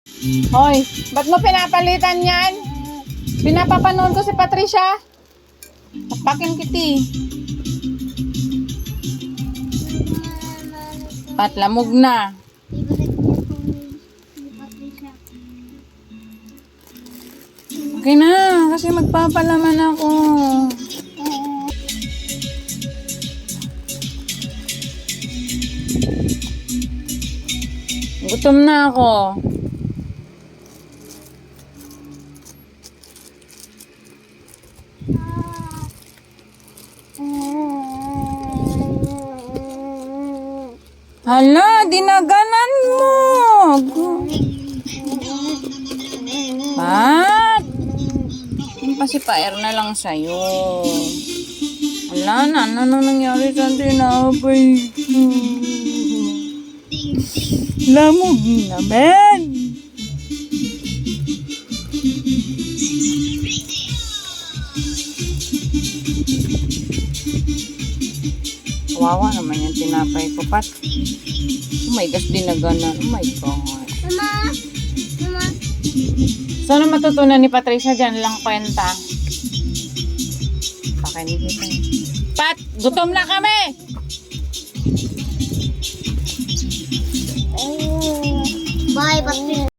Hoy, ba't mo pinapalitan yan? Pinapapanood ko si Patricia. Tapakin kiti. Patlamog na. Okay na, kasi magpapalaman ako. Gutom na ako. Hala, dinaganan mo. Pat, yung pacifier na lang sa'yo. Wala na, ano nangyari sa tinapay ko? Lamog naman. Kawawa naman yung tinapay ko, Pat. Oh my gosh, dinaganan. Oh my God. Mama! Mama! Sana matutunan ni Patricia dyan lang kwenta. Pakinig ito. Pat, gutom na kami! Bye, Patricia.